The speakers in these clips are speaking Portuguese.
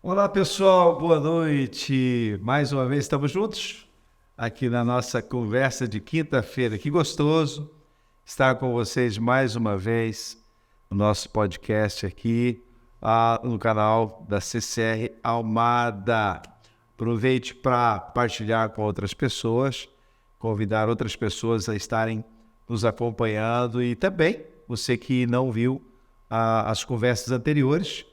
Olá pessoal, boa noite. Mais uma vez estamos juntos aqui na nossa conversa de quinta-feira. Que gostoso estar com vocês mais uma vez no nosso podcast aqui no canal da CCR Almada. Aproveite para partilhar com outras pessoas, convidar outras pessoas a estarem nos acompanhando e também você que não viu as conversas anteriores,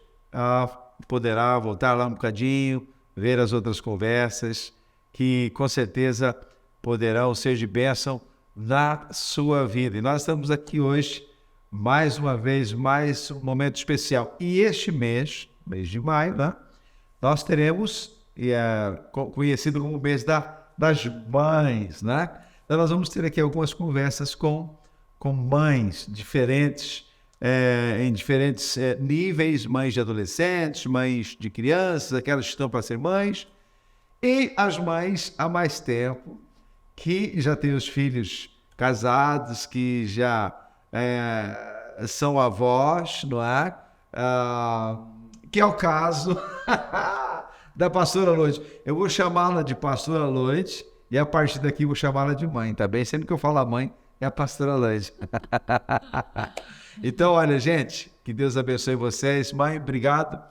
poderá voltar lá um bocadinho, ver as outras conversas, que com certeza poderão ser de bênção na sua vida. E nós estamos aqui hoje, mais uma vez, mais um momento especial. E este mês de maio, né, nós teremos, conhecido como o mês das mães, né? Então nós vamos ter aqui algumas conversas com mães diferentes, em diferentes níveis, mães de adolescentes, mães de crianças, aquelas que estão para ser mães, e as mães há mais tempo, que já têm os filhos casados, que já são avós, não é? Que é o caso da pastora Loide. Eu vou chamá-la de pastora Loide e a partir daqui vou chamá-la de mãe, tá bem? Sempre que eu falo a mãe, é a pastora Loide. Então, olha, gente, que Deus abençoe vocês. Mãe, obrigado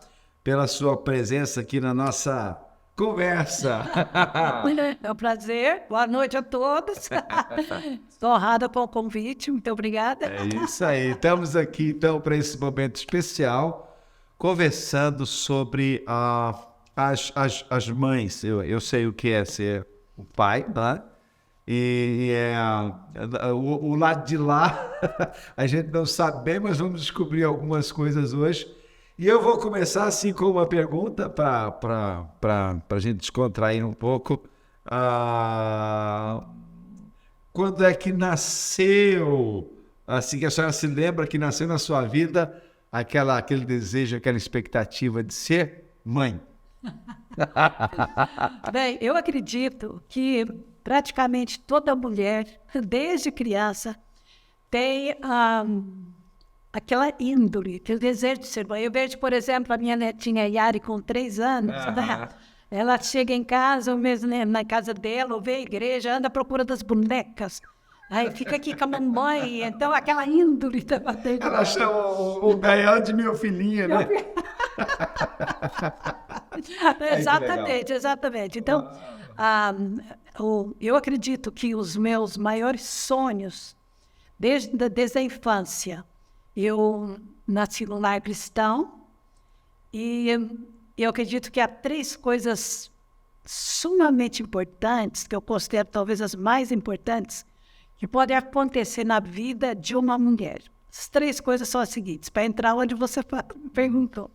pela sua presença aqui na nossa conversa. É um prazer. Boa noite a todos. Estou honrada com o convite. Muito obrigada. É isso aí. Estamos aqui, então, para esse momento especial, conversando sobre as mães. Eu sei o que é ser o pai, né? O lado de lá a gente não sabe bem, mas vamos descobrir algumas coisas hoje. E eu vou começar assim com uma pergunta para a gente descontrair um pouco. Quando é que nasceu, assim que a senhora se lembra que nasceu na sua vida aquele desejo, aquela expectativa de ser mãe? Bem, eu acredito que praticamente toda mulher, desde criança, tem aquela índole, aquele desejo de ser mãe. Eu vejo, por exemplo, a minha netinha Yari, com 3 anos, né? Ela chega em casa, ou mesmo na casa dela, ou vê a igreja, anda à procura das bonecas. Aí fica aqui com a mamãe, então aquela índole está batendo. Ela chama o Gael de meu filhinho, né? Exatamente. Então, eu acredito que os meus maiores sonhos, desde a infância, eu nasci num lar cristão e eu acredito que há 3 coisas sumamente importantes, que eu considero talvez as mais importantes, que podem acontecer na vida de uma mulher. As 3 coisas são as seguintes, para entrar onde você perguntou.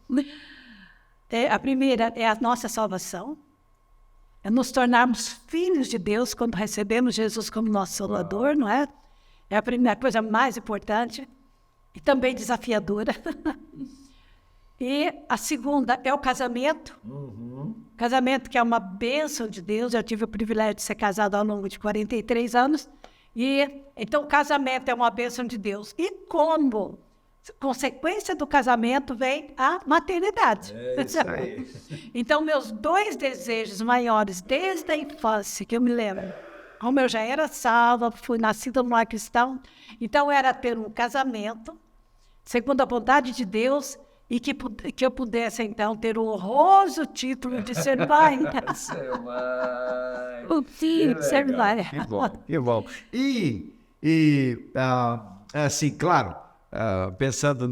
A primeira é a nossa salvação, é nos tornarmos filhos de Deus quando recebemos Jesus como nosso Salvador, não é? É a primeira coisa mais importante e também desafiadora. E a segunda é o casamento. Casamento que é uma bênção de Deus. Eu tive o privilégio de ser casado ao longo de 43 anos. Então, o casamento é uma bênção de Deus. E como consequência do casamento vem a maternidade. É isso aí. Então, meus 2 desejos maiores desde a infância, que eu me lembro, como eu já era salva, fui nascida no lar cristão, então era ter um casamento, segundo a vontade de Deus, e que eu pudesse, então, ter o honroso título de ser mãe. Ser mãe. O filho, ser mãe. Que bom. E assim, claro, pensando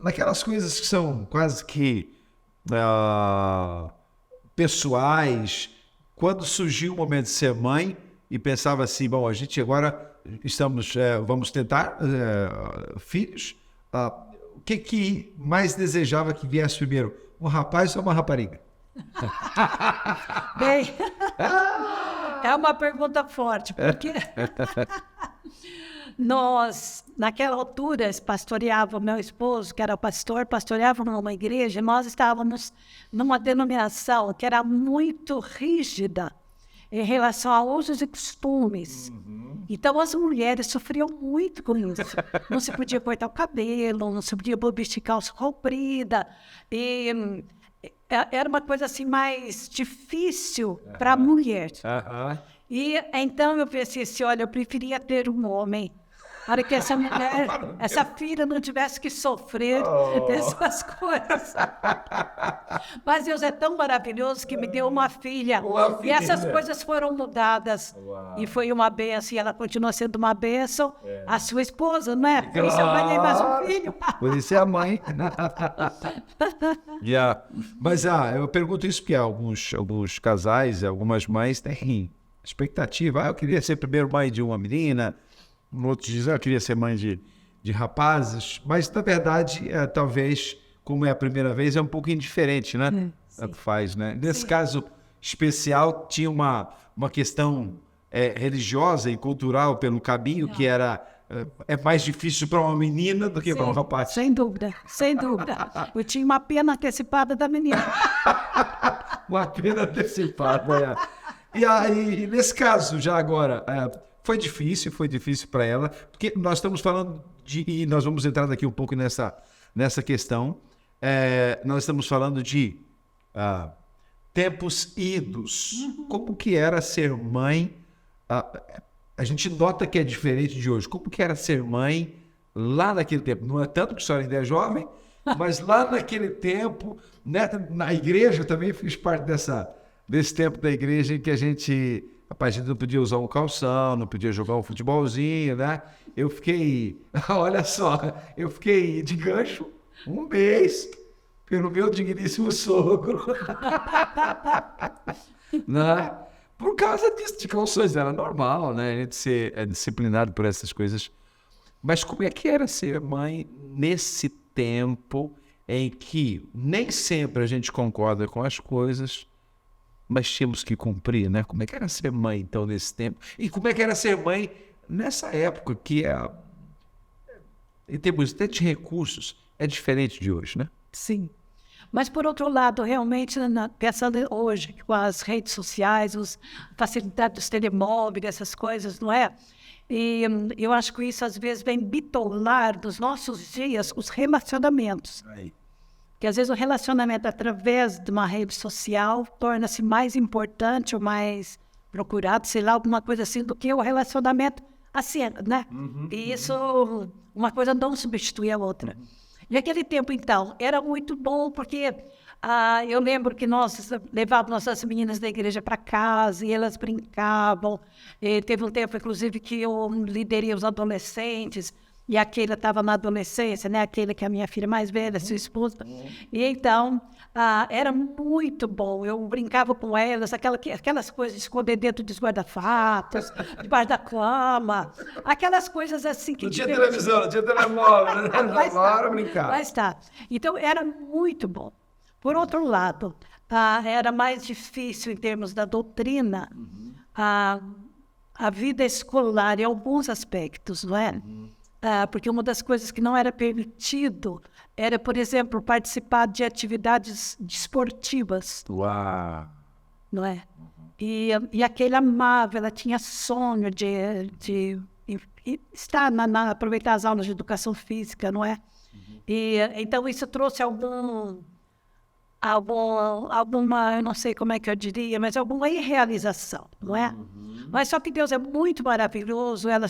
naquelas coisas que são quase que pessoais, quando surgiu o momento de ser mãe e pensava assim, bom, a gente agora vamos tentar filhos, o que mais desejava que viesse primeiro, um rapaz ou uma rapariga? Bem, é uma pergunta forte, porque nós, naquela altura, pastoreava meu esposo, que era pastor, pastoreava numa igreja, nós estávamos numa denominação que era muito rígida em relação a usos e costumes. Então, as mulheres sofriam muito com isso. Não se podia cortar o cabelo, não se podia vestir calça comprida. E era uma coisa assim mais difícil para a mulher. E então eu pensei assim, olha, eu preferia ter um homem para que essa mulher, essa filha não tivesse que sofrer dessas coisas. Mas Deus é tão maravilhoso que me deu uma filha. E essas coisas foram mudadas. E foi uma bênção, e ela continua sendo uma bênção. A sua esposa, não é? Por isso eu ganhei mais um filho. Por isso é a mãe. Mas eu pergunto isso porque alguns casais, algumas mães têm expectativa. Eu queria ser primeiro mãe de uma menina. Outros dizem, eu queria ser mãe de rapazes. Mas, na verdade, talvez, como é a primeira vez, é um pouco indiferente, né? É o que faz, né? Nesse caso especial, tinha uma questão religiosa e cultural pelo caminho, que era... É mais difícil para uma menina do que para um rapaz. Sem dúvida, sem dúvida. Eu tinha uma pena antecipada da menina. Uma pena antecipada, E aí, nesse caso, já agora... Foi difícil para ela, porque nós estamos falando e nós vamos entrar daqui um pouco nessa questão, nós estamos falando de tempos idos. Como que era ser mãe? A gente nota que é diferente de hoje. Como que era ser mãe lá naquele tempo? Não é tanto que a senhora ainda é jovem, mas lá naquele tempo, né, na igreja, também fiz parte desse tempo da igreja em que a gente não podia usar um calção, não podia jogar um futebolzinho, né? Eu fiquei, olha só, eu fiquei de gancho um mês pelo meu digníssimo sogro. Né? Por causa disso, de calções, era normal, né? A gente ser disciplinado por essas coisas. Mas como é que era ser mãe nesse tempo em que nem sempre a gente concorda com as coisas, mas tínhamos que cumprir, né? Como é que era ser mãe, então, nesse tempo? E como é que era ser mãe nessa época, que em termos até de recursos, é diferente de hoje, né? Sim. Mas, por outro lado, realmente, pensando hoje, com as redes sociais, a facilidade dos telemóveis, essas coisas, não é? E eu acho que isso, às vezes, vem bitolar dos nossos dias os relacionamentos. Que às vezes o relacionamento através de uma rede social torna-se mais importante ou mais procurado, sei lá, alguma coisa assim, do que o relacionamento assim, né? E isso, uma coisa não substitui a outra. E aquele tempo, então, era muito bom, porque eu lembro que nós levávamos nossas meninas da igreja para casa e elas brincavam. E teve um tempo, inclusive, que eu liderei os adolescentes. E aquele estava na adolescência, né? Aquele que é a minha filha mais velha, sua esposa. E então, era muito bom. Eu brincava com elas, aquelas coisas de esconder dentro dos guarda-fatos, debaixo da cama, aquelas coisas assim que... Não tinha televisão, não tinha telemóvel, né? Agora brincar. Mas tá. Então, era muito bom. Por outro lado, era mais difícil em termos da doutrina, a vida escolar em alguns aspectos, não é? Porque uma das coisas que não era permitido era, por exemplo, participar de atividades desportivas. Uau! Não é? E aquele amava, ela tinha sonho de estar aproveitar as aulas de educação física, não é? E então isso trouxe alguma, eu não sei como é que eu diria, mas alguma irrealização, não é? Mas só que Deus é muito maravilhoso, ela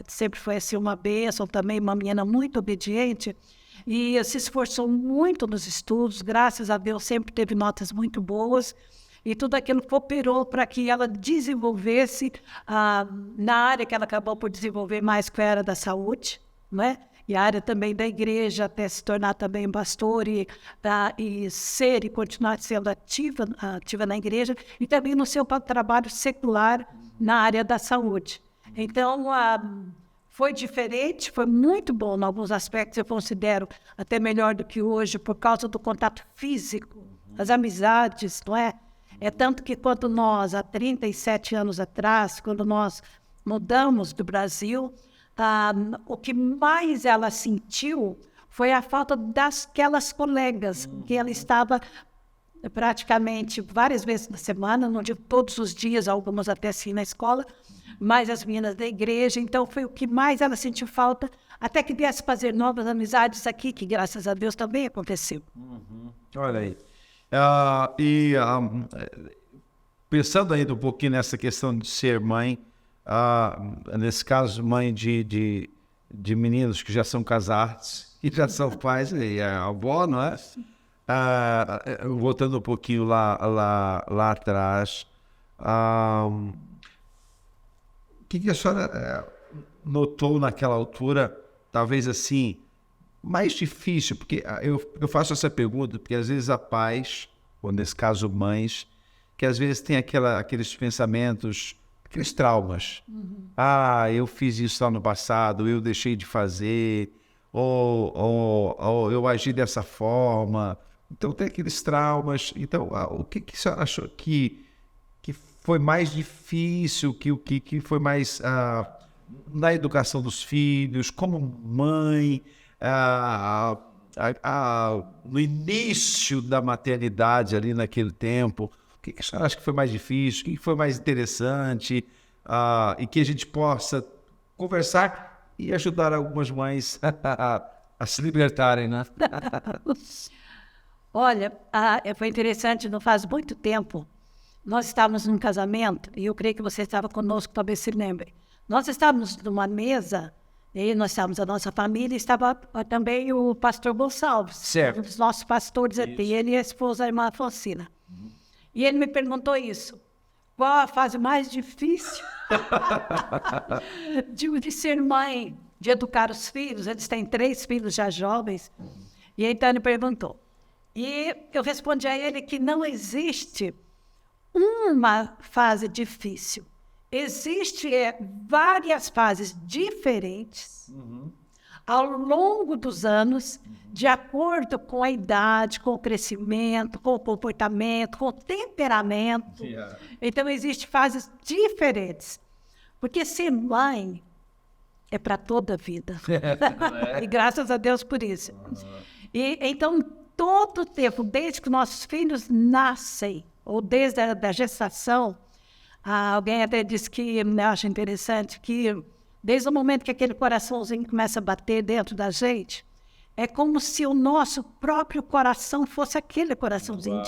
sempre foi assim uma bênção também, uma menina muito obediente, e se esforçou muito nos estudos, graças a Deus sempre teve notas muito boas, e tudo aquilo cooperou para que ela desenvolvesse na área que ela acabou por desenvolver mais, que era da saúde, não é? E a área também da igreja, até se tornar também pastor e continuar sendo ativa na igreja, e também no seu trabalho secular na área da saúde. Então, foi diferente, foi muito bom em alguns aspectos, eu considero até melhor do que hoje, por causa do contato físico, as amizades, não é? É tanto que quando nós, há 37 anos atrás, quando nós mudamos do Brasil, o que mais ela sentiu foi a falta daquelas colegas que ela estava praticamente várias vezes na semana, não digo todos os dias, algumas até sim na escola, mas as meninas da igreja. Então foi o que mais ela sentiu falta, até que viesse fazer novas amizades aqui, que graças a Deus também aconteceu. Olha aí. Pensando ainda um pouquinho nessa questão de ser mãe, nesse caso, mãe de meninos que já são casados e já são pais, e a avó, não é? Voltando um pouquinho lá atrás, o que a senhora notou naquela altura, talvez assim, mais difícil? Porque eu faço essa pergunta porque às vezes há pais, ou nesse caso mães, que às vezes tem aqueles pensamentos, aqueles traumas. Eu fiz isso lá no passado, eu deixei de fazer, ou eu agi dessa forma. Então tem aqueles traumas. Então, o que a senhora achou que foi mais difícil, que foi mais na educação dos filhos, como mãe, no início da maternidade ali naquele tempo? O que a senhora acha que foi mais difícil, o que foi mais interessante, e que a gente possa conversar e ajudar algumas mães a se libertarem, né? Olha, foi interessante, não faz muito tempo, nós estávamos num casamento, e eu creio que você estava conosco, talvez se lembre. Nós estávamos numa mesa, e nós estávamos a nossa família, e estava também o pastor Gonçalves, certo, um dos nossos pastores aqui, ele e a esposa, a irmã Alfonsina. E ele me perguntou isso, qual a fase mais difícil de ser mãe, de educar os filhos? Eles têm 3 filhos já jovens. E então ele perguntou. E eu respondi a ele que não existe uma fase difícil. Existem várias fases diferentes ao longo dos anos, de acordo com a idade, com o crescimento, com o comportamento, com o temperamento. Então, existem fases diferentes. Porque ser mãe é para toda a vida. E graças a Deus por isso. E então, todo o tempo, desde que nossos filhos nascem, ou desde a gestação, alguém até disse que, eu acho interessante, que desde o momento que aquele coraçãozinho começa a bater dentro da gente, é como se o nosso próprio coração fosse aquele coraçãozinho,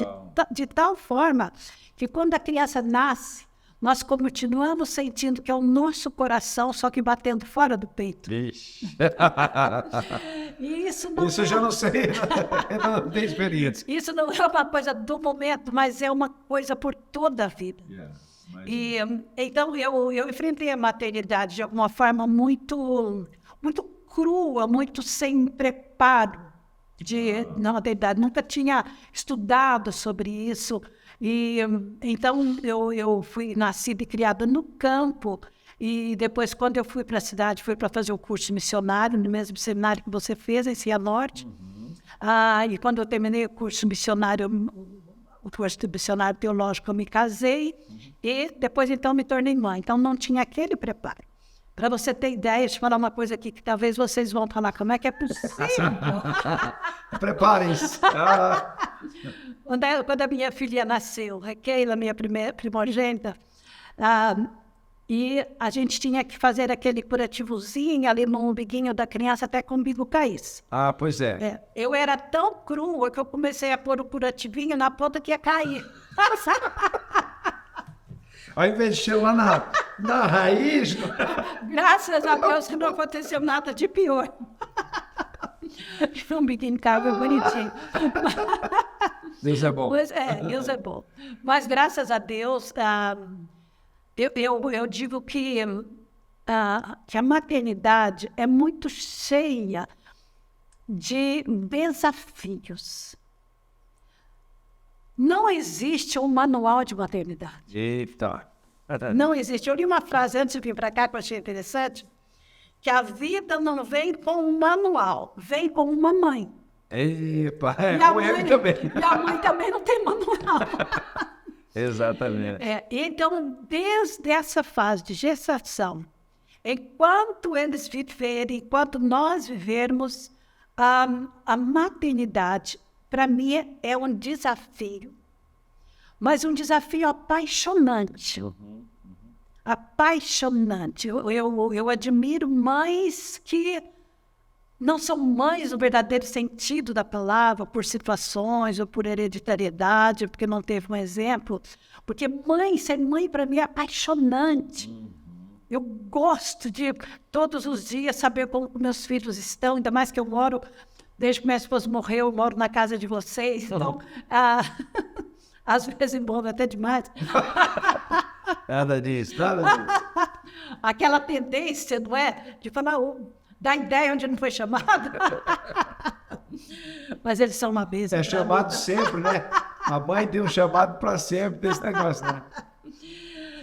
de tal forma que quando a criança nasce, nós continuamos sentindo que é o nosso coração, só que batendo fora do peito. Vixe. E isso não eu já não sei, eu não tenho experiência. Isso não é uma coisa do momento, mas é uma coisa por toda a vida. E então eu enfrentei a maternidade de alguma forma muito crua, muito sem preparo na maternidade. Nunca tinha estudado sobre isso. E então eu fui nascida e criada no campo. E depois, quando eu fui para a cidade, fui para fazer o curso missionário, no mesmo seminário que você fez, em Cianorte. E quando eu terminei o curso missionário, o curso de missionário teológico, eu me casei e depois, então, me tornei mãe. Então, não tinha aquele preparo. Para você ter ideia, deixa eu falar uma coisa aqui que talvez vocês vão falar, como é que é possível? Preparem-se. Quando a minha filha nasceu, a Keila, minha primogênita, e a gente tinha que fazer aquele curativozinho ali no umbiguinho da criança até que o umbigo caísse. Pois é. Eu era tão crua que eu comecei a pôr o curativinho na ponta que ia cair. Ao invés de chegar lá na raiz... Graças a Deus que não aconteceu nada de pior. O umbiguinho caiu bonitinho. Deus é bom. Deus é bom. Mas graças a Deus... Eu digo que a maternidade é muito cheia de desafios. Não existe um manual de maternidade. Eita. Não existe. Eu li uma frase antes de vir para cá que eu achei interessante, que a vida não vem com um manual, vem com uma mãe. Epa, também. E a mãe também não tem manual. Exatamente. Então, desde essa fase de gestação, enquanto eles viverem, enquanto nós vivermos, a maternidade, para mim, é um desafio mas um desafio apaixonante. Apaixonante. Eu admiro mães que não são mães no verdadeiro sentido da palavra, por situações ou por hereditariedade, porque não teve um exemplo. Porque ser mãe para mim é apaixonante. Eu gosto de, todos os dias, saber como meus filhos estão, ainda mais que eu moro, desde que minha esposa morreu, eu moro na casa de vocês. Então, às vezes envolve até demais. Nada disso. Aquela tendência, não é? De falar, dar ideia onde não foi chamado. Mas eles são uma bênção. É chamado sempre, né? A mãe tem um chamado para sempre desse negócio, né?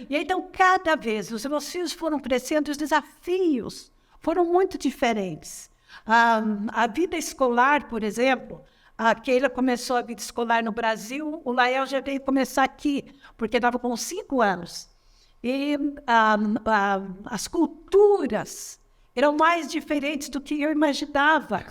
E então, cada vez, os meus filhos foram crescendo, os desafios foram muito diferentes. A vida escolar, por exemplo, a Keila começou a vida escolar no Brasil, o Lael já veio começar aqui, porque estava com 5 anos. E as culturas eram mais diferentes do que eu imaginava.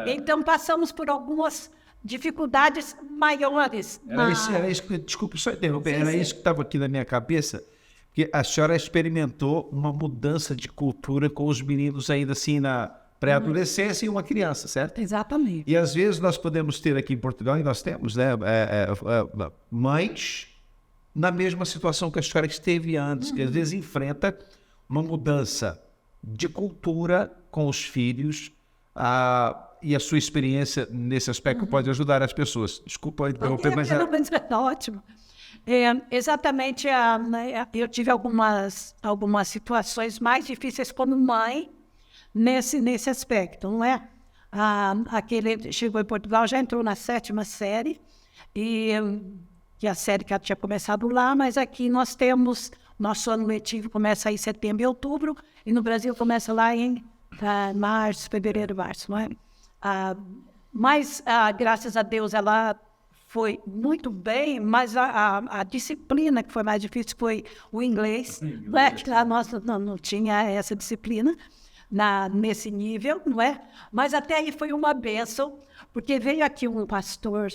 Então, passamos por algumas dificuldades maiores. Era isso que, desculpe só interromper, era isso que estava aqui na minha cabeça, que a senhora experimentou uma mudança de cultura com os meninos ainda assim na pré-adolescência e uma criança, certo? Exatamente. E às vezes nós podemos ter aqui em Portugal, e nós temos, né, mães na mesma situação que a senhora esteve antes, que às vezes enfrenta uma mudança de cultura com os filhos, e a sua experiência nesse aspecto pode ajudar as pessoas. Desculpa interromper, mas... Tá ótimo. Exatamente, eu tive algumas situações mais difíceis como mãe nesse aspecto, não é? Aquele chegou em Portugal, já entrou na 7ª série, que é a série que tinha começado lá, mas aqui nós temos, nosso ano letivo começa em setembro e outubro, e no Brasil começa lá em março, fevereiro, março, não é? Mas, graças a Deus, ela foi muito bem, mas a disciplina que foi mais difícil foi o inglês. Não é? Que a nossa não tinha essa disciplina nesse nível, não é? Mas até aí foi uma bênção, porque veio aqui um pastor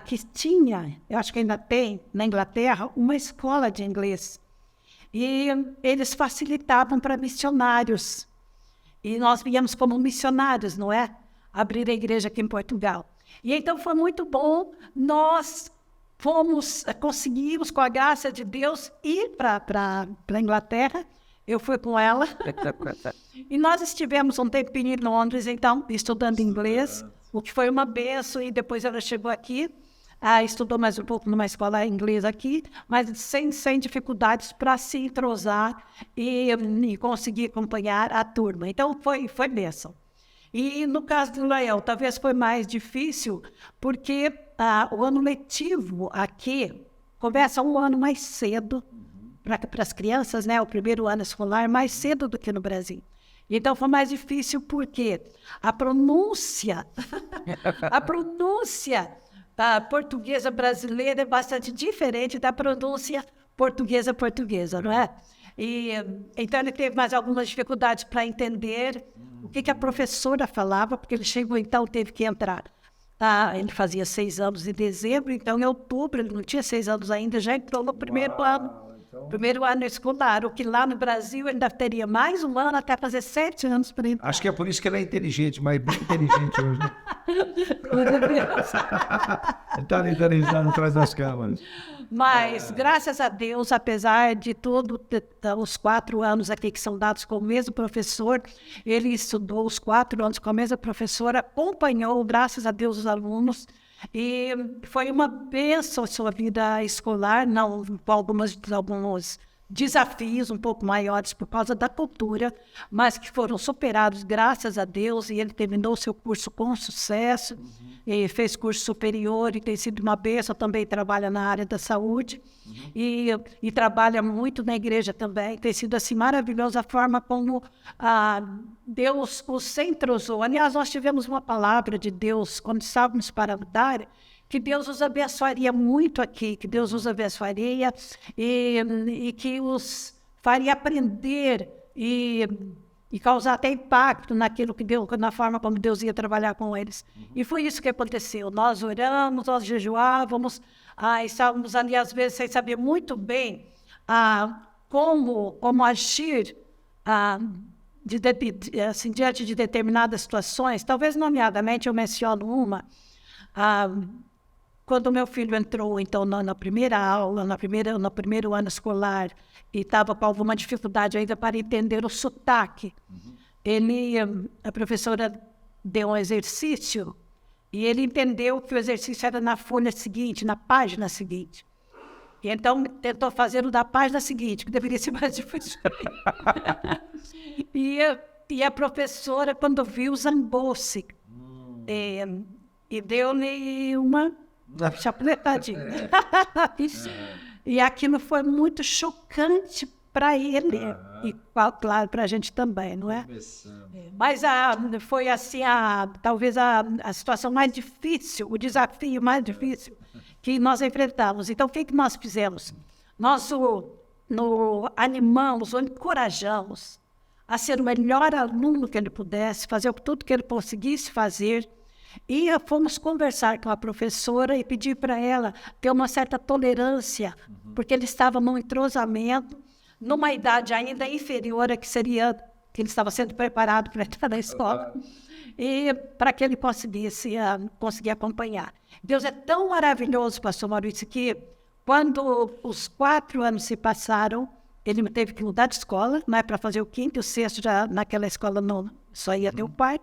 que tinha, eu acho que ainda tem, na Inglaterra, uma escola de inglês. E eles facilitavam para missionários. E nós viemos como missionários, não é? Abrir a igreja aqui em Portugal. E então foi muito bom, nós conseguimos, com a graça de Deus, ir para a Inglaterra. Eu fui com ela. E nós estivemos um tempinho em Londres, então, estudando inglês, o que foi uma bênção, e depois ela chegou aqui, estudou mais um pouco numa escola inglesa aqui, mas sem dificuldades para se entrosar e conseguir acompanhar a turma. Então, foi bênção. E no caso do Lael, talvez foi mais difícil, porque o ano letivo aqui começa um ano mais cedo para as crianças, né? O primeiro ano escolar mais cedo do que no Brasil. Então foi mais difícil porque a pronúncia da portuguesa brasileira é bastante diferente da pronúncia portuguesa, não é? E então ele teve mais algumas dificuldades para entender o que a professora falava, porque ele chegou, então teve que entrar. Ele fazia 6 anos em dezembro, então em outubro, ele não tinha 6 anos ainda, já entrou no primeiro ano. Primeiro ano escolar, o que lá no Brasil ainda teria mais um ano até fazer 7 anos para entrar. Acho que é por isso que ela é inteligente, mas bem inteligente hoje, né? Está literalizando atrás das câmeras. Mas, graças a Deus, apesar de todos os 4 anos aqui que são dados com o mesmo professor, ele estudou os 4 anos com a mesma professora, acompanhou, graças a Deus, os alunos. E foi uma bênção a sua vida escolar, não, com alguns desafios um pouco maiores por causa da cultura, mas que foram superados, graças a Deus, e ele terminou o seu curso com sucesso, e fez curso superior, e tem sido uma bênção, também trabalha na área da saúde, e trabalha muito na igreja também, tem sido assim maravilhosa a forma como Deus os centrosou. Aliás, nós tivemos uma palavra de Deus, quando estávamos para mudar, que Deus os abençoaria muito aqui, que Deus os abençoaria e que os faria aprender e e causar até impacto naquilo que Deus, na forma como Deus ia trabalhar com eles. E foi isso que aconteceu. Nós oramos, nós jejuávamos, estávamos ali às vezes sem saber muito bem como agir assim, diante de determinadas situações. Talvez nomeadamente eu menciono uma. Quando meu filho entrou, então, na primeira aula, no primeiro ano escolar, e estava com alguma dificuldade ainda para entender o sotaque, a professora deu um exercício, e ele entendeu que o exercício era na folha seguinte, na página seguinte. E então tentou fazer o da página seguinte, que deveria ser mais difícil. E a professora, quando viu, zangou-se. E deu-lhe uma chapuletadinha. E aquilo foi muito chocante para ele. E, claro, para a gente também, não é? Mas foi assim, talvez a situação mais difícil, o desafio mais difícil que nós enfrentamos. Então, o que nós fizemos? Nós o animamos, o encorajamos a ser o melhor aluno que ele pudesse, fazer tudo que ele conseguisse fazer. E fomos conversar com a professora e pedir para ela ter uma certa tolerância, porque ele estava num entrosamento, numa idade ainda inferior a que ele estava sendo preparado para entrar na escola, e para que ele conseguir acompanhar. Deus é tão maravilhoso, pastor Maurício, que quando os 4 anos se passaram, ele teve que mudar de escola, não é, para fazer o 5º e o 6º, já naquela escola não, só ia ter o 4º.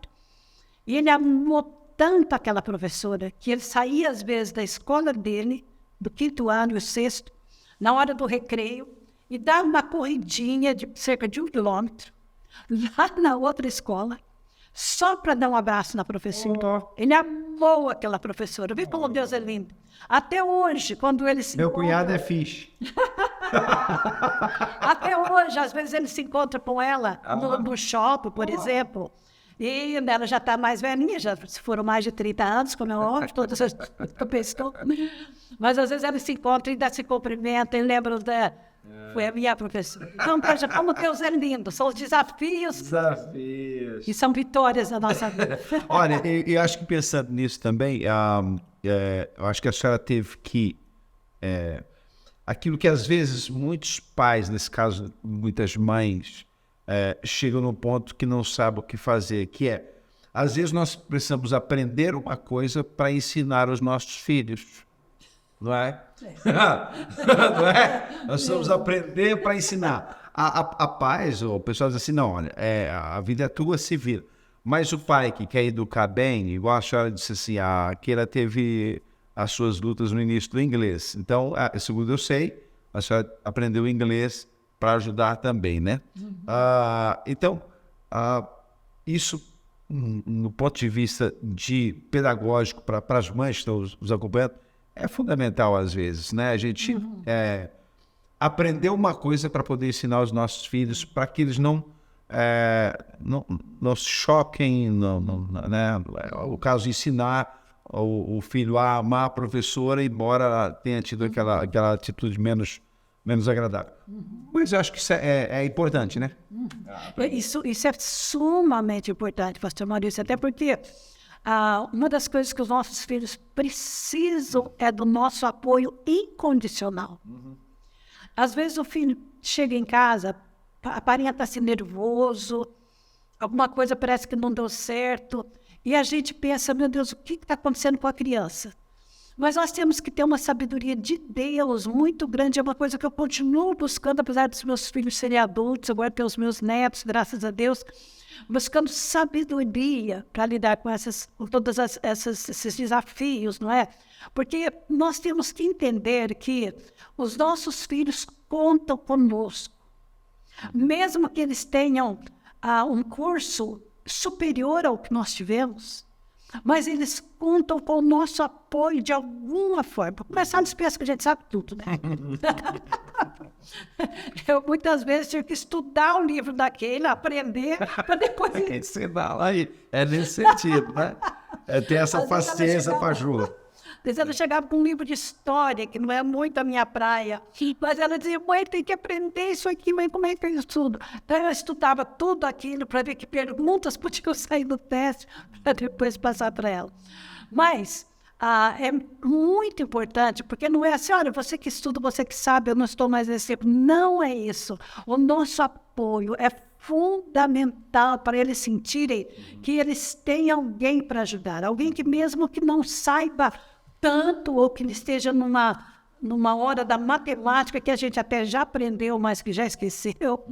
E ele amou tanto aquela professora que ele saía às vezes da escola dele, do 5º ano e o 6º, na hora do recreio, e dava uma corridinha de cerca de 1 quilômetro, lá na outra escola, só para dar um abraço na professora. Ele amou aquela professora. Vê como Deus é lindo. Até hoje, quando ele se Meu encontra... cunhado é fixe. Até hoje, às vezes ele se encontra com ela no shopping, por exemplo. E ela já está mais velhinha, já se foram mais de 30 anos, como é óbvio, todas as pessoas. Mas às vezes ela se encontra e ainda se cumprimenta, e lembra foi a minha professora. Então, veja como Deus é lindo, são os desafios. E são vitórias da nossa vida. Olha, eu acho que pensando nisso também, eu acho que a senhora teve que... aquilo que às vezes muitos pais, nesse caso muitas mães, chegam num ponto que não sabem o que fazer, que é, às vezes nós precisamos aprender uma coisa para ensinar os nossos filhos, não é? Não é? Nós precisamos aprender para ensinar. A pais, o pessoal diz assim, não, olha, a vida é tua, se vira. Mas o pai que quer educar bem, igual a senhora disse assim, que ela teve as suas lutas no início do inglês. Então, segundo eu sei, a senhora aprendeu inglês para ajudar também, né? Então, isso, no ponto de vista de pedagógico para as mães que estão os acompanhando, é fundamental às vezes, né? A gente aprender uma coisa para poder ensinar os nossos filhos, para que eles não se choquem, né? O caso de ensinar o filho a amar a professora, embora tenha tido aquela atitude menos agradável. Mas eu acho que isso é importante, né? Isso é sumamente importante, pastor Maurício, até porque uma das coisas que os nossos filhos precisam é do nosso apoio incondicional. Às vezes o filho chega em casa, aparenta-se nervoso, alguma coisa parece que não deu certo, e a gente pensa, meu Deus, o que está acontecendo com a criança? Mas nós temos que ter uma sabedoria de Deus muito grande, é uma coisa que eu continuo buscando, apesar dos meus filhos serem adultos, agora ter os meus netos, graças a Deus, buscando sabedoria para lidar com todos esses desafios, não é? Porque nós temos que entender que os nossos filhos contam conosco. Mesmo que eles tenham um curso superior ao que nós tivemos, mas eles contam com o nosso apoio de alguma forma. Para começar, eles pensam que a gente sabe tudo, né? Eu muitas vezes tive que estudar o livro daquele, aprender, para depois... Ensinar aí, nesse sentido, né? Ter essa paciência para a Ju. Às vezes ela chegava com um livro de história, que não é muito a minha praia, mas ela dizia, mãe, tem que aprender isso aqui, mãe, como é que eu estudo? Então eu estudava tudo aquilo para ver que perguntas podiam sair do teste, para depois passar para ela. Mas é muito importante, porque não é assim, olha, você que estuda, você que sabe, eu não estou mais nesse tempo. Não é isso. O nosso apoio é fundamental para eles sentirem que eles têm alguém para ajudar. Alguém que mesmo que não saiba tanto ou que esteja numa hora da matemática que a gente até já aprendeu, mas que já esqueceu.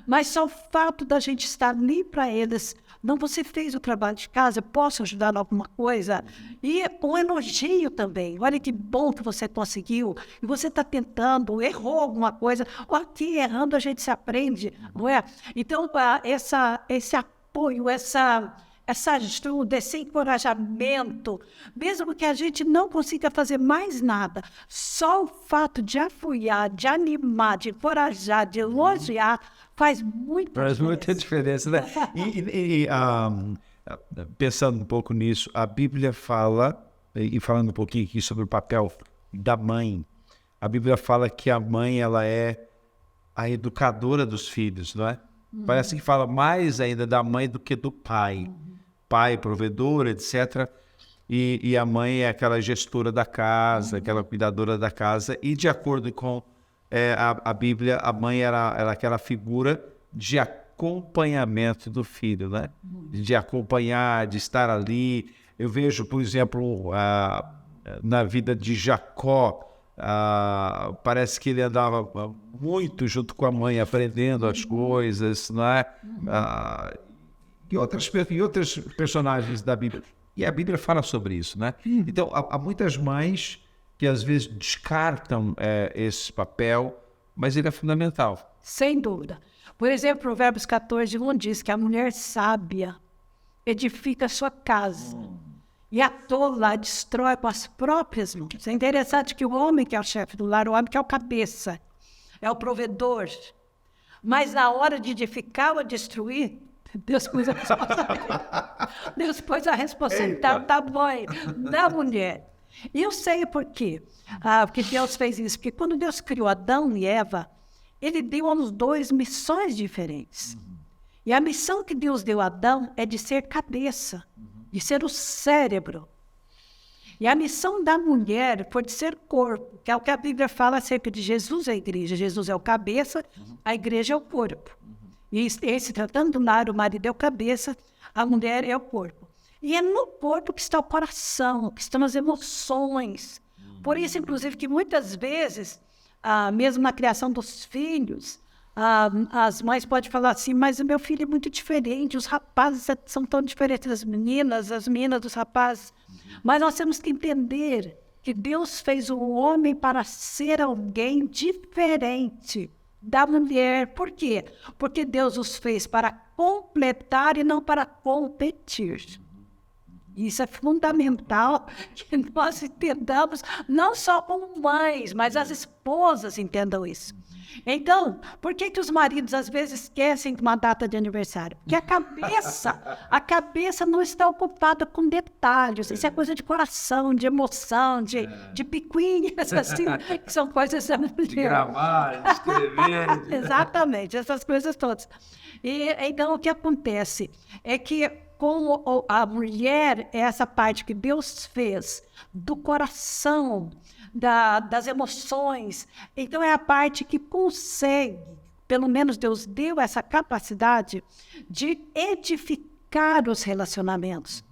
Mas só o fato da gente estar ali para eles. Não, você fez o trabalho de casa, eu posso ajudar em alguma coisa? E um elogio também. Olha que bom que você conseguiu. E você está tentando, errou alguma coisa. Ou aqui, errando, a gente se aprende, não é? Então, esse apoio, essa ajuda, esse encorajamento, mesmo que a gente não consiga fazer mais nada, só o fato de apoiar, de animar, de encorajar, de elogiar, faz muita diferença, né? Pensando um pouco nisso, a Bíblia fala, e falando um pouquinho aqui sobre o papel da mãe, a Bíblia fala que a mãe, ela é a educadora dos filhos, não é? Parece que fala mais ainda da mãe do que do pai. Pai, provedor, etc. E a mãe é aquela gestora da casa, aquela cuidadora da casa, e de acordo com a Bíblia, a mãe era aquela figura de acompanhamento do filho, né? De acompanhar, de estar ali. Eu vejo, por exemplo, na vida de Jacó, parece que ele andava muito junto com a mãe, aprendendo as coisas, não é? E outros personagens da Bíblia. E a Bíblia fala sobre isso, né? Então, há muitas mães que às vezes descartam esse papel, mas ele é fundamental. Sem dúvida. Por exemplo, Provérbios 14:1 diz que a mulher sábia edifica a sua casa e a tola a destrói com as próprias mãos. É interessante que o homem que é o chefe do lar, o homem que é o cabeça, é o provedor, mas na hora de edificar ou destruir, Deus pôs a responsabilidade. Deus pôs a responsabilidade da mãe, da mulher. E eu sei por quê. Porque Deus fez isso. Porque quando Deus criou Adão e Eva, ele deu aos dois missões diferentes. E a missão que Deus deu a Adão é de ser cabeça, de ser o cérebro. E a missão da mulher foi de ser corpo, que é o que a Bíblia fala acerca de Jesus e a igreja. Jesus é o cabeça, a igreja é o corpo. E se tratando do lar, o marido é o cabeça, a mulher é o corpo. E é no corpo que está o coração, que estão as emoções. Por isso, inclusive, que muitas vezes, mesmo na criação dos filhos, as mães podem falar assim, mas o meu filho é muito diferente, os rapazes são tão diferentes das meninas, as meninas dos rapazes. Mas nós temos que entender que Deus fez o homem para ser alguém diferente da mulher. Por quê? Porque Deus os fez para completar e não para competir. Isso é fundamental que nós entendamos, não só como mães, mas as esposas entendam isso. Então, por que os maridos às vezes esquecem de uma data de aniversário? Porque a cabeça não está ocupada com detalhes. Isso é coisa de coração, de emoção, de picuinhas, assim, que são coisas... De gravar, de escrever. Exatamente, essas coisas todas. E então, o que acontece é que como a mulher é essa parte que Deus fez do coração, das emoções, então é a parte que consegue, pelo menos Deus deu essa capacidade de edificar os relacionamentos.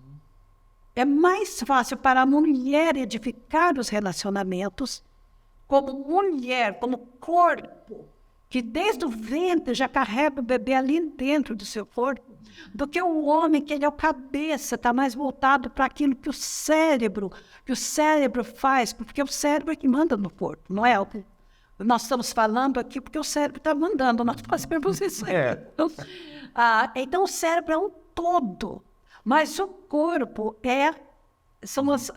É mais fácil para a mulher edificar os relacionamentos como mulher, como corpo, que desde o ventre já carrega o bebê ali dentro do seu corpo, do que o homem, que ele é o cabeça, está mais voltado para aquilo que o cérebro faz, porque o cérebro é que manda no corpo, não é? Nós estamos falando aqui porque o cérebro está mandando, nós fazemos isso. Então, o cérebro é um todo, mas o corpo são as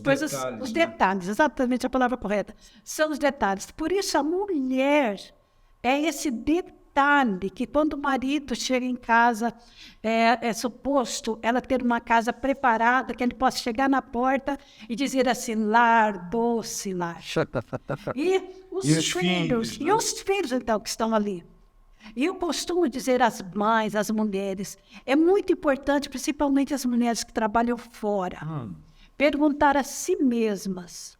coisas, detalhes, os detalhes, exatamente a palavra correta, são os detalhes. Por isso, a mulher é esse detalhe detalhe que quando o marido chega em casa, é suposto ela ter uma casa preparada, que ele possa chegar na porta e dizer assim, lar, doce lar. E os filhos, né? e os filhos então que estão ali. E eu costumo dizer às mães, às mulheres, é muito importante, principalmente as mulheres que trabalham fora, perguntar a si mesmas.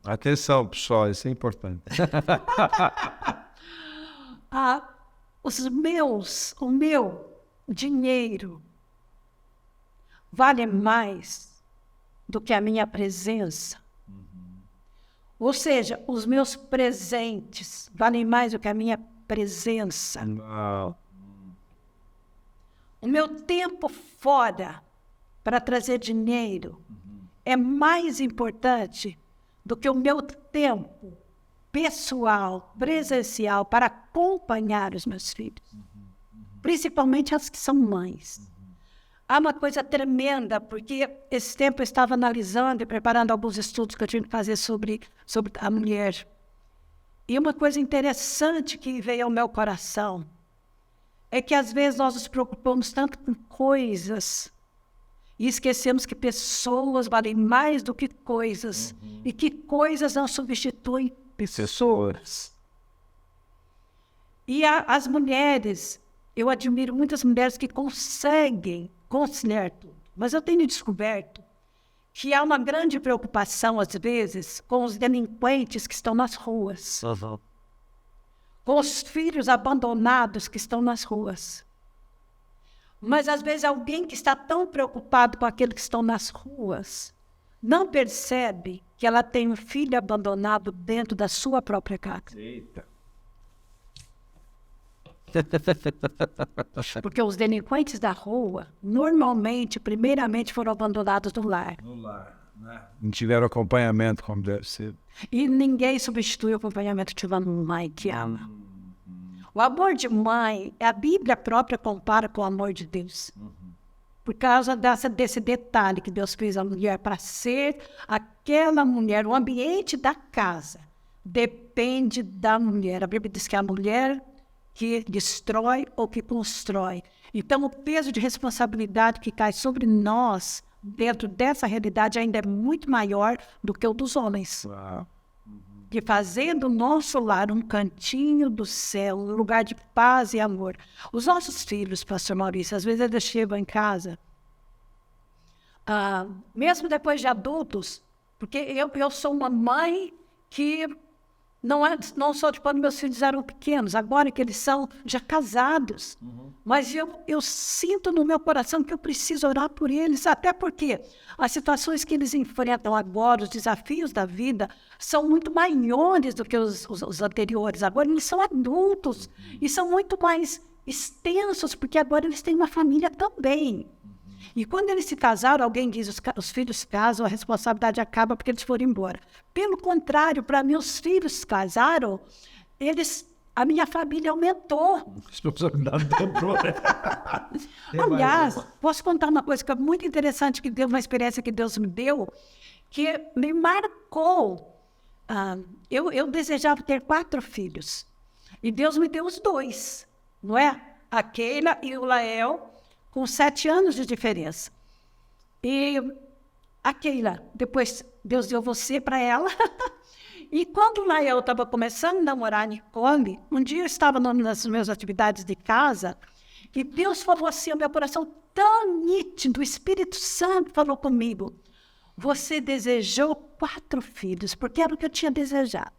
Atenção, pessoal, isso é importante. O meu dinheiro vale mais do que a minha presença? Ou seja, os meus presentes valem mais do que a minha presença? Não. O meu tempo fora para trazer dinheiro é mais importante do que o meu tempo pessoal, presencial, para acompanhar os meus filhos. Principalmente as que são mães. Há uma coisa tremenda, porque esse tempo eu estava analisando e preparando alguns estudos que eu tinha que fazer sobre a mulher. E uma coisa interessante que veio ao meu coração é que às vezes nós nos preocupamos tanto com coisas e esquecemos que pessoas valem mais do que coisas e que coisas não substituem pessoas. E as mulheres, eu admiro muitas mulheres que conseguem conciliar tudo, mas eu tenho descoberto que há uma grande preocupação, às vezes, com os delinquentes que estão nas ruas, com os filhos abandonados que estão nas ruas. Mas, às vezes, alguém que está tão preocupado com aqueles que estão nas ruas não percebe que ela tem um filho abandonado dentro da sua própria casa. Eita. Porque os delinquentes da rua, normalmente, primeiramente, foram abandonados no lar. No lar, né? Não tiveram acompanhamento como deve ser. E ninguém substitui o acompanhamento de uma mãe que ama. O amor de mãe, a Bíblia própria compara com o amor de Deus. Por causa desse detalhe que Deus fez a mulher para ser aquela mulher, o ambiente da casa depende da mulher. A Bíblia diz que é a mulher que destrói ou que constrói. Então, o peso de responsabilidade que cai sobre nós, dentro dessa realidade, ainda é muito maior do que o dos homens. Uau. Que fazendo o nosso lar um cantinho do céu, um lugar de paz e amor. Os nossos filhos, pastor Maurício, às vezes eles chegam em casa, mesmo depois de adultos, porque eu sou uma mãe que não sou de quando meus filhos eram pequenos, agora que eles são já casados. Mas eu sinto no meu coração que eu preciso orar por eles, até porque as situações que eles enfrentam agora, os desafios da vida, são muito maiores do que os anteriores. Agora eles são adultos e são muito mais extensos, porque agora eles têm uma família também. E quando eles se casaram, alguém diz, os filhos casam, a responsabilidade acaba porque eles foram embora. Pelo contrário, para mim, os filhos se casaram, a minha família aumentou. A responsabilidade dobrou, né? Aliás, posso contar uma coisa que é muito interessante, uma experiência que Deus me deu, que me marcou. Eu desejava ter 4 filhos, e Deus me deu os 2, não é? A Keila e o Lael, com 7 anos de diferença. E a Keila, depois Deus deu você para ela. E quando o Lael estava começando a namorar a Nicole, um dia eu estava nas minhas atividades de casa, e Deus falou assim, o meu coração tão nítido, o Espírito Santo falou comigo, você desejou 4 filhos, porque era o que eu tinha desejado.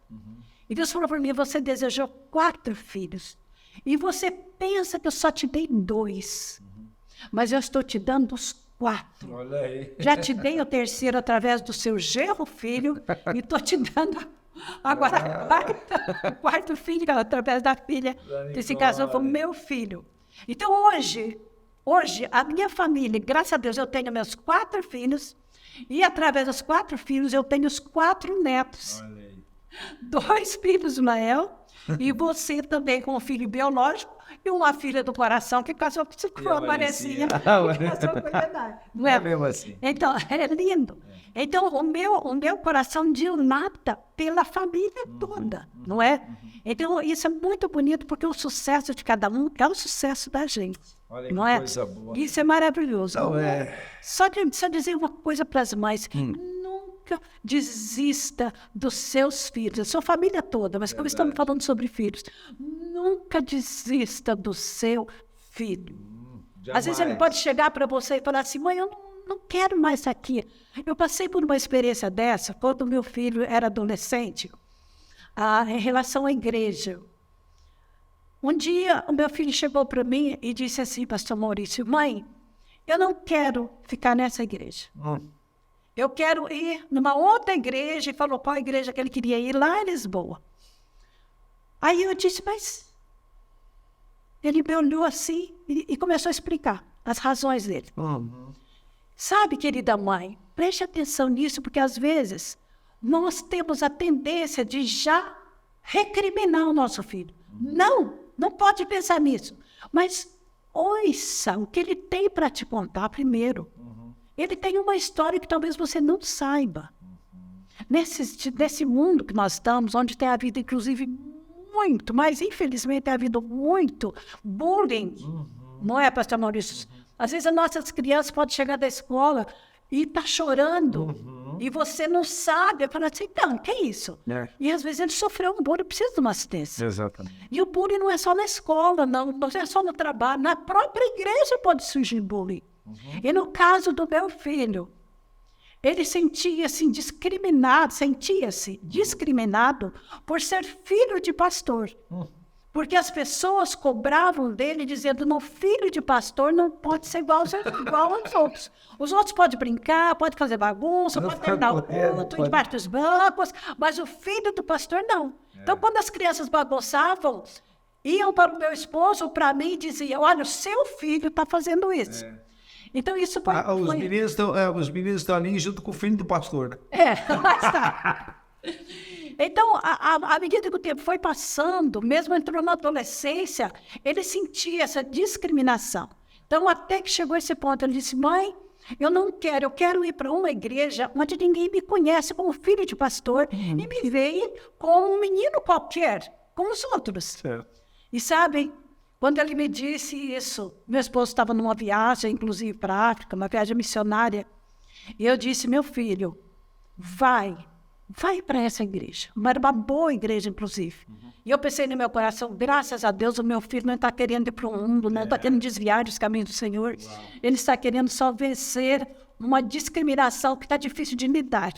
E Deus falou para mim, você desejou 4 filhos, e você pensa que eu só te dei 2. Mas eu estou te dando os 4. Olha aí. Já te dei o 3º através do seu genro filho e estou te dando agora o 4º filho através da filha que se casou com o meu filho. Então hoje, a minha família, graças a Deus, eu tenho meus 4 filhos e através dos 4 filhos eu tenho os 4 netos. Olha aí. 2 filhos do Lael e você também com o filho biológico e uma filha do coração que casou com a Marezinha. Não é mesmo assim. Então, é lindo. Então, o meu coração dilata pela família toda, não é? Então, isso é muito bonito, porque o sucesso de cada um é o sucesso da gente. Olha que não é? coisa boa. Isso é maravilhoso. Não Só dizer uma coisa para as mães. Nunca desista dos seus filhos, a sua família toda, mas como estamos falando sobre filhos, nunca desista do seu filho. Às vezes ele pode chegar para você e falar assim, mãe, eu não quero mais isso aqui. Eu passei por uma experiência dessa quando meu filho era adolescente, em relação à igreja. Um dia, o meu filho chegou para mim e disse assim, pastor Maurício, mãe, eu não quero ficar nessa igreja. Eu quero ir numa outra igreja, e falou qual igreja que ele queria ir, lá em Lisboa. Aí eu disse, mas... Ele me olhou assim e começou a explicar as razões dele. Sabe, querida mãe, preste atenção nisso, porque às vezes nós temos a tendência de já recriminar o nosso filho. Não pode pensar nisso. Mas ouça o que ele tem para te contar primeiro. Ele tem uma história que talvez você não saiba. Nesse mundo que nós estamos, onde tem havido, inclusive, muito, mas infelizmente tem havido muito bullying, não é, pastor Maurício? Às vezes as nossas crianças podem chegar da escola e estar chorando, e você não sabe, fala assim, não, que é isso? E às vezes ele sofreu um bullying, precisa de uma assistência. Exatamente. E o bullying não é só na escola, não é só no trabalho, na própria igreja pode surgir bullying. E no caso do meu filho, ele sentia-se discriminado por ser filho de pastor. Porque as pessoas cobravam dele, dizendo, não, filho de pastor não pode ser igual aos outros. Os outros podem brincar, podem fazer bagunça, podem terminar o culto, ir debaixo dos bancos, mas o filho do pastor não. Então, quando as crianças bagunçavam, iam para o meu esposo, para mim, e diziam, olha, o seu filho está fazendo isso. Então, isso foi... Os meninos estão ali junto com o filho do pastor, né? Lá está. Então, à medida que o tempo foi passando, mesmo entrou na adolescência, ele sentia essa discriminação. Então, até que chegou esse ponto, ele disse, mãe, eu quero ir para uma igreja onde ninguém me conhece como filho de pastor e me veem como um menino qualquer, como os outros. Certo. E sabem, quando ele me disse isso, meu esposo estava numa viagem, inclusive para a África, uma viagem missionária, e eu disse, meu filho, vai para essa igreja. Era uma boa igreja, inclusive. E eu pensei no meu coração, graças a Deus, o meu filho não está querendo ir para o mundo, não está querendo desviar dos caminhos do Senhor. Ele está querendo só vencer uma discriminação que está difícil de lidar.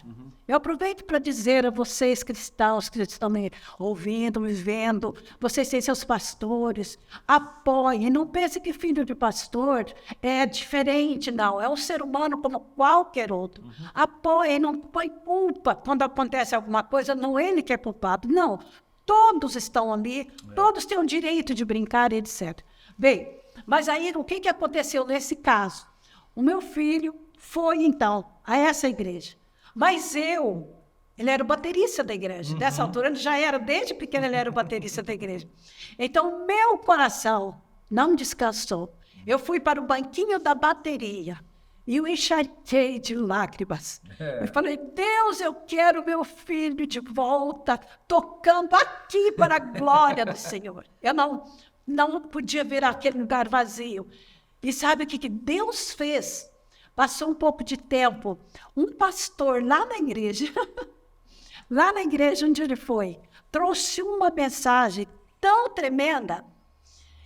Eu aproveito para dizer a vocês, cristãos, que estão me ouvindo, me vendo, vocês têm seus pastores, apoiem. Não pense que filho de pastor é diferente, não. É um ser humano como qualquer outro. Apoiem, não põe culpa quando acontece alguma coisa, não ele que é culpado, não. Todos estão ali, todos têm o direito de brincar, etc. Bem, mas aí o que aconteceu nesse caso? O meu filho foi, então, a essa igreja. Mas ele era o baterista da igreja. Nessa altura, ele já era, desde pequeno, ele era o baterista da igreja. Então, meu coração não descansou. Eu fui para o banquinho da bateria e o encharquei de lágrimas. Eu falei, Deus, eu quero meu filho de volta, tocando aqui para a glória do Senhor. Eu não podia ver aquele lugar vazio. E sabe o que Deus fez? Passou um pouco de tempo, um pastor lá na igreja onde ele foi, trouxe uma mensagem tão tremenda,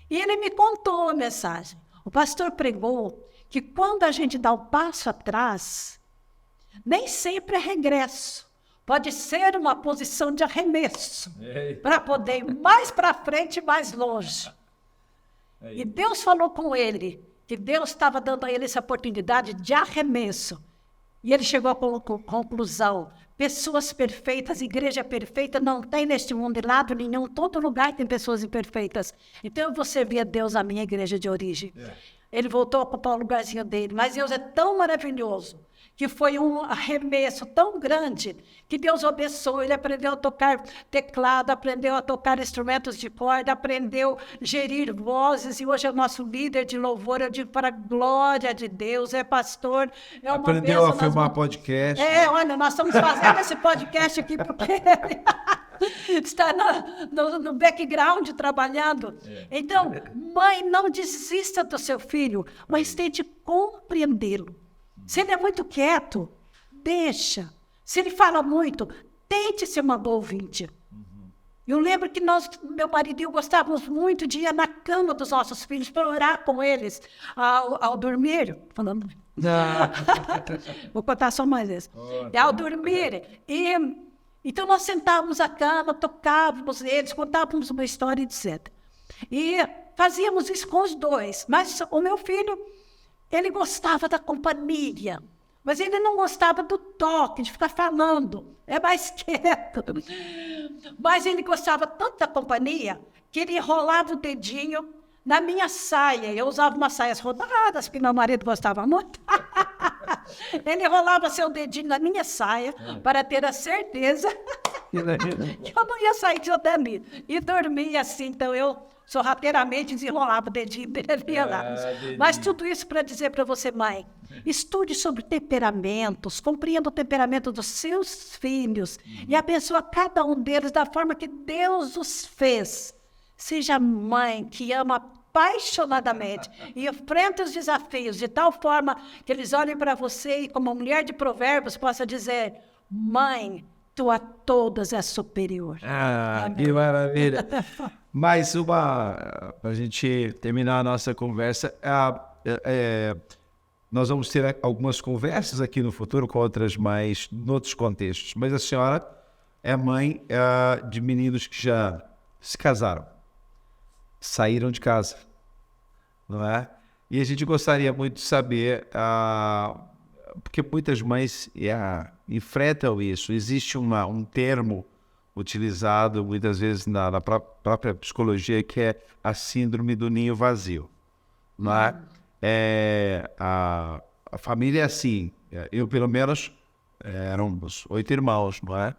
e ele me contou a mensagem. O pastor pregou que quando a gente dá um passo atrás, nem sempre é regresso, pode ser uma posição de arremesso, para poder ir mais para frente e mais longe. E Deus falou com ele, que Deus estava dando a ele essa oportunidade de arremesso. E ele chegou à conclusão, pessoas perfeitas, igreja perfeita, não tem neste mundo em lado nenhum, todo lugar tem pessoas imperfeitas. Então eu vou servir a Deus a minha igreja de origem. ele voltou para o lugarzinho dele. Mas Deus é tão maravilhoso, que foi um arremesso tão grande, que Deus abençoou. Ele aprendeu a tocar teclado, aprendeu a tocar instrumentos de corda, aprendeu a gerir vozes, e hoje é o nosso líder de louvor. Eu digo, para a glória de Deus, é pastor, é uma Aprendeu a bênção filmar podcast. olha, nós estamos fazendo esse podcast aqui porque está no background trabalhando. Então, mãe, não desista do seu filho, mas tente compreendê-lo. Se ele é muito quieto, deixa. Se ele fala muito, tente ser uma boa ouvinte. Eu lembro que meu marido e eu gostávamos muito de ir na cama dos nossos filhos para orar com eles ao dormir. Falando... Vou contar só mais isso. Ao dormir. Então nós sentávamos à cama, tocávamos eles, contávamos uma história, etc. E fazíamos isso com os dois. Mas o meu filho, ele gostava da companhia. Mas ele não gostava do toque, de ficar falando. É mais quieto. Mas ele gostava tanto da companhia que ele enrolava o dedinho na minha saia. Eu usava umas saias rodadas, que meu marido gostava muito. Ele enrolava seu dedinho na minha saia para ter a certeza que eu não ia sair de dali. E dormia assim. Então eu sorrateiramente desenrolava o dedinho dele lá. Mas tudo isso para dizer para você, mãe, estude sobre temperamentos, compreenda o temperamento dos seus filhos e abençoe cada um deles da forma que Deus os fez. Seja mãe que ama apaixonadamente e enfrenta os desafios de tal forma que eles olhem para você e, como mulher de Provérbios, possa dizer: mãe, tu a todas és superior. Que maravilha. Mais uma, para a gente terminar a nossa conversa, nós vamos ter algumas conversas aqui no futuro com outras mais, em outros contextos, mas a senhora é mãe de meninos que já se casaram, saíram de casa, não é? E a gente gostaria muito de saber, porque muitas mães enfrentam isso. Existe um termo utilizado muitas vezes na própria psicologia, que é a síndrome do ninho vazio, não é? A família é assim. Eu, pelo menos, éramos 8 irmãos, não é?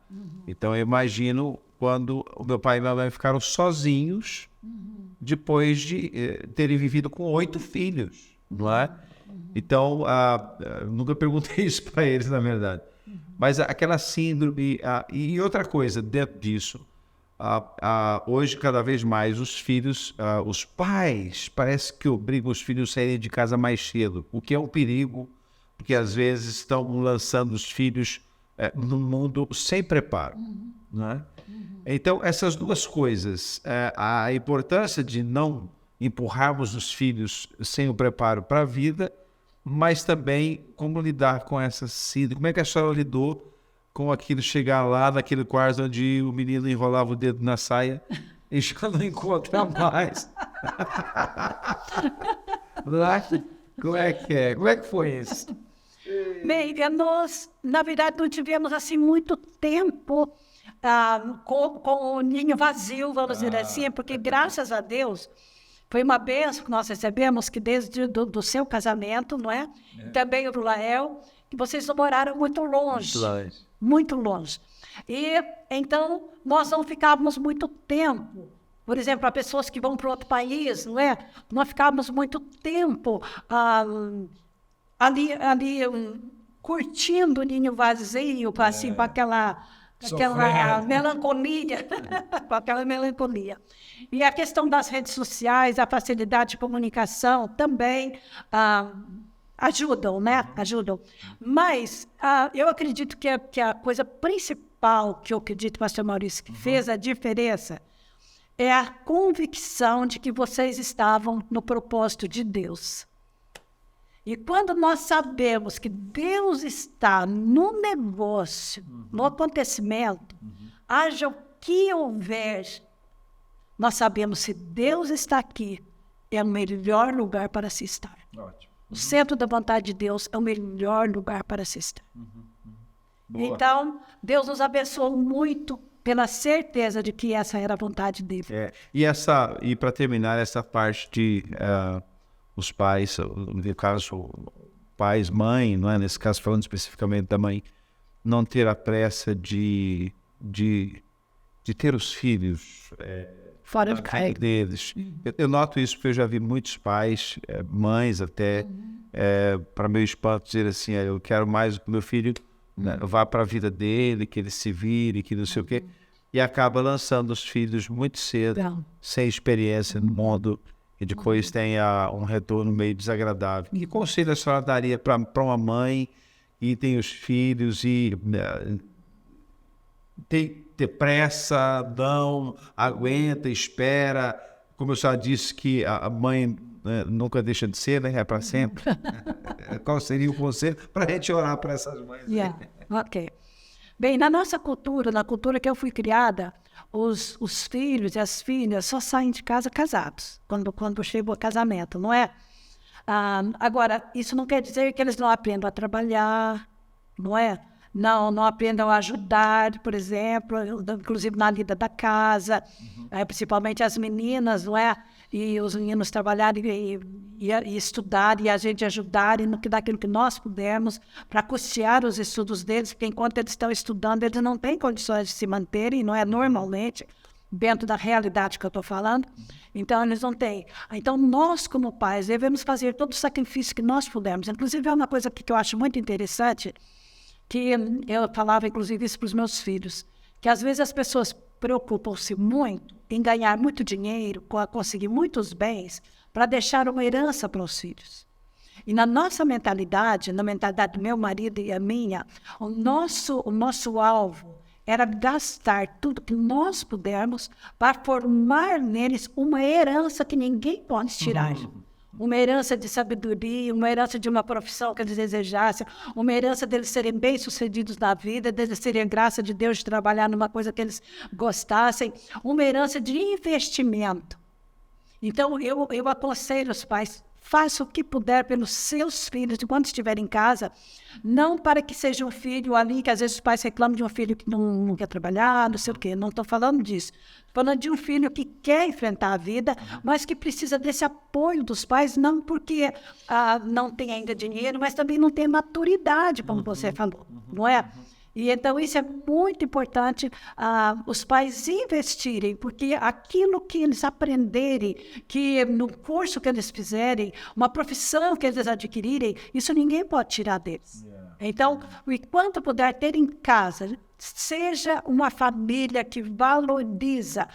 Então, eu imagino quando o meu pai e minha mãe ficaram sozinhos depois de terem vivido com 8 filhos, não é? Então, nunca perguntei isso para eles, na verdade. Mas aquela síndrome... e outra coisa, dentro disso, hoje, cada vez mais, os filhos, os pais, parece que obrigam os filhos a saírem de casa mais cedo, o que é um perigo, porque às vezes estão lançando os filhos num mundo sem preparo, não é? Então, essas duas coisas, a importância de não empurrarmos os filhos sem o preparo para a vida, mas também como lidar com essa síndrome. Como é que a senhora lidou com aquilo, chegar lá naquele quarto onde o menino enrolava o dedo na saia e já não encontra mais? Como é que é? Como é que foi isso? Bem, nós, na verdade, não tivemos assim muito tempo com o ninho vazio, vamos dizer assim, porque graças a Deus foi uma bênção que nós recebemos, que desde do seu casamento, não é? Também o Lael, que vocês não moraram muito longe. Muito longe. E então nós não ficávamos muito tempo. Por exemplo, para pessoas que vão para outro país, não é? Nós ficávamos muito tempo ali curtindo o ninho vazio, assim, com aquela melancolia, com aquela melancolia. E a questão das redes sociais, a facilidade de comunicação também ajudam, né? Ajudam. Mas eu acredito que a coisa principal que eu acredito, pastor Maurício, que fez a diferença é a convicção de que vocês estavam no propósito de Deus. E quando nós sabemos que Deus está no negócio, no acontecimento, haja o que houver, nós sabemos se Deus está aqui, é o melhor lugar para se estar. Ótimo. O centro da vontade de Deus é o melhor lugar para se estar. Então, Deus nos abençoou muito pela certeza de que essa era a vontade dele. E para terminar essa parte de... os pais, no caso, pais, mãe, não é? Nesse caso, falando especificamente da mãe, não ter a pressa de ter os filhos Fora de na casa. vida deles. Eu noto isso porque eu já vi muitos pais, mães até, para meu espanto, dizer assim, eu quero mais que meu filho vá para a vida dele, que ele se vire, que não sei o quê, e acaba lançando os filhos muito cedo, sem experiência no mundo, e depois tem um retorno meio desagradável. Que conselho a senhora daria para uma mãe e tem os filhos e ter pressa, não, aguenta, espera, como eu já disse que a mãe nunca deixa de ser, né? É para sempre. Qual seria o conselho para a gente orar para essas mães? Ok. Bem, na nossa cultura, na cultura que eu fui criada, os filhos e as filhas só saem de casa casados, quando chega o casamento, não é? Agora, isso não quer dizer que eles não aprendam a trabalhar, não é? Não aprendam a ajudar, por exemplo, inclusive na lida da casa, principalmente as meninas, não é? E os meninos trabalharem e estudarem, e a gente ajudarem daquilo que nós pudermos para custear os estudos deles, porque enquanto eles estão estudando, eles não têm condições de se manterem, não é? Normalmente, dentro da realidade que eu estou falando, então eles não têm. Então nós, como pais, devemos fazer todo o sacrifício que nós pudermos. Inclusive, é uma coisa que eu acho muito interessante, que eu falava, inclusive, isso para os meus filhos, que às vezes as pessoas preocupam-se muito em ganhar muito dinheiro, conseguir muitos bens, para deixar uma herança para os filhos. E na nossa mentalidade, na mentalidade do meu marido e a minha, o nosso alvo era gastar tudo que nós pudermos para formar neles uma herança que ninguém pode tirar. Uma herança de sabedoria, uma herança de uma profissão que eles desejassem, uma herança deles serem bem-sucedidos na vida, deles terem a graça de Deus de trabalhar numa coisa que eles gostassem, uma herança de investimento. Então, eu aconselho os pais, faça o que puder pelos seus filhos, enquanto estiver em casa, não para que seja um filho ali, que às vezes os pais reclamam de um filho que não quer trabalhar, não sei o quê, não estou falando disso. Estou falando de um filho que quer enfrentar a vida, mas que precisa desse apoio dos pais, não porque não tem ainda dinheiro, mas também não tem maturidade, como você falou, não é? E então isso é muito importante, os pais investirem, porque aquilo que eles aprenderem, que no curso que eles fizerem, uma profissão que eles adquirirem, isso ninguém pode tirar deles. Então, enquanto puder ter em casa, seja uma família que valoriza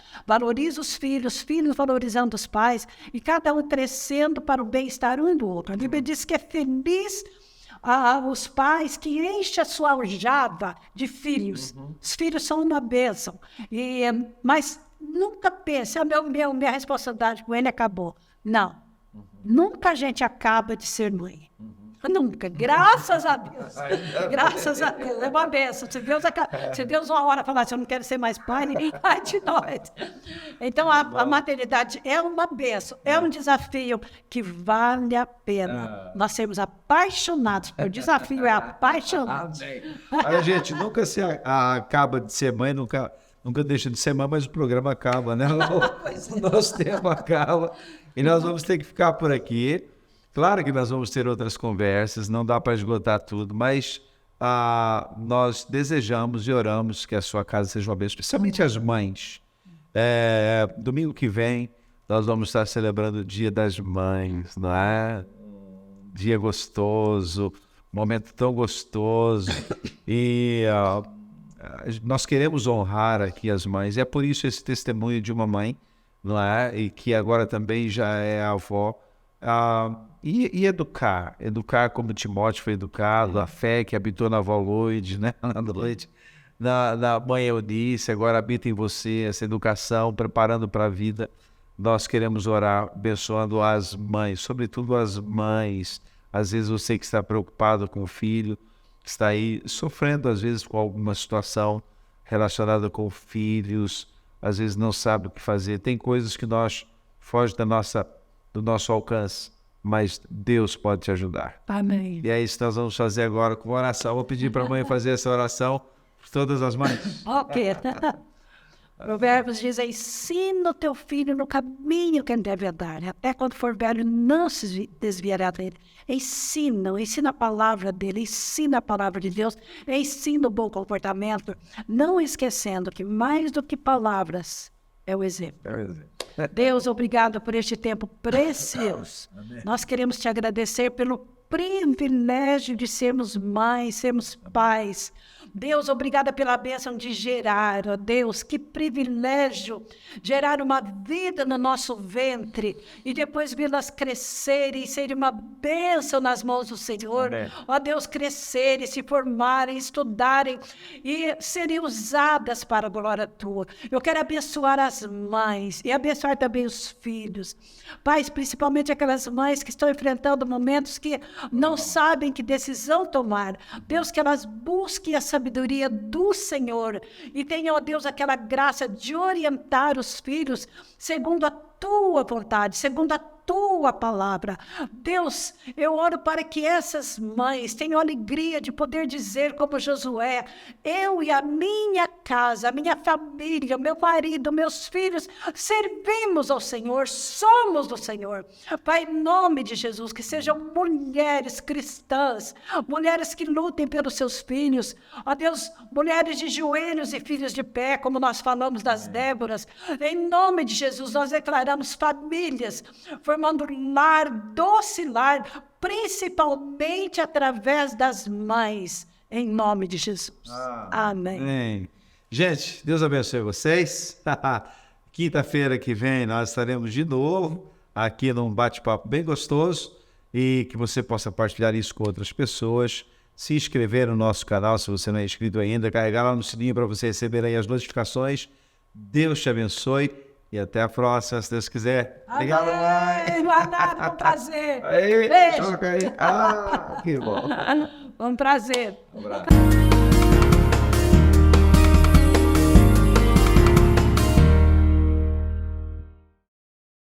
os filhos valorizando os pais, e cada um crescendo para o bem-estar um do outro. A Bíblia diz que é feliz os pais que enchem a sua aljava de filhos. Os filhos são uma bênção. Mas nunca pense, minha responsabilidade com ele acabou. Não. Nunca a gente acaba de ser mãe. Nunca. Graças a Deus. Graças a Deus. É uma bênção. Se Deus uma hora falar assim, eu não quero ser mais pai, ninguém vai de nós. Então, a maternidade é uma bênção. É um desafio que vale a pena. Nós sermos apaixonados. O desafio é apaixonante. Olha, gente, nunca se acaba de ser mãe, nunca deixa de ser mãe, mas o programa acaba, né? O nosso tempo acaba. E nós vamos ter que ficar por aqui. Claro que nós vamos ter outras conversas, não dá para esgotar tudo, mas nós desejamos e oramos que a sua casa seja uma bênção, especialmente as mães. Domingo que vem, nós vamos estar celebrando o Dia das Mães, não é? Dia gostoso, momento tão gostoso. E nós queremos honrar aqui as mães. É por isso esse testemunho de uma mãe, não é? E que agora também já é avó. E educar como Timóteo foi educado, a fé que habitou na avó Loide, né? Na noite, na mãe Eunice, agora habita em você, essa educação, preparando para a vida. Nós queremos orar, abençoando as mães, sobretudo as mães. Às vezes você que está preocupado com o filho, que está aí sofrendo às vezes com alguma situação relacionada com filhos, às vezes não sabe o que fazer. Tem coisas que fogem do nosso alcance, mas Deus pode te ajudar. Amém. E é isso que nós vamos fazer agora com uma oração. Vou pedir para a mãe fazer essa oração por todas as mães. Ok. Provérbios diz: ensina o teu filho no caminho que ele deve andar. Até quando for velho, não se desviará dele. Ensina a palavra dele, ensina a palavra de Deus, ensina o bom comportamento, não esquecendo que mais do que palavras é o exemplo. Deus, obrigado por este tempo precioso. Nós queremos te agradecer pelo privilégio de sermos mães, sermos pais. Deus, obrigada pela bênção de gerar, ó Deus, que privilégio gerar uma vida no nosso ventre e depois vê-las crescerem e serem uma bênção nas mãos do Senhor. Ó Deus, crescerem, se formarem, estudarem e serem usadas para a glória tua. Eu quero abençoar as mães e abençoar também os filhos. Pais, principalmente aquelas mães que estão enfrentando momentos que não sabem que decisão tomar. Deus, que elas busquem a sabedoria do Senhor e tenham, ó Deus, aquela graça de orientar os filhos segundo a tua vontade, segundo a tua palavra. Deus, eu oro para que essas mães tenham alegria de poder dizer como Josué: eu e a minha casa, a minha família, meu marido, meus filhos, servimos ao Senhor, somos do Senhor. Pai, em nome de Jesus, que sejam mulheres cristãs, mulheres que lutem pelos seus filhos, ó Deus, mulheres de joelhos e filhos de pé, como nós falamos das Déboras. Em nome de Jesus, nós declaramos famílias formando lar, doce lar, principalmente através das mães, em nome de Jesus. Amém. Amém. Gente, Deus abençoe vocês. Quinta-feira que vem nós estaremos de novo aqui num bate-papo bem gostoso e que você possa partilhar isso com outras pessoas. Se inscrever no nosso canal, se você não é inscrito ainda, carregar lá no sininho para você receber aí as notificações. Deus te abençoe. E até a próxima, se Deus quiser. Obrigado, mãe. Foi um prazer. Aí, Beijo. toca aí. Que bom. Foi um prazer. Um abraço.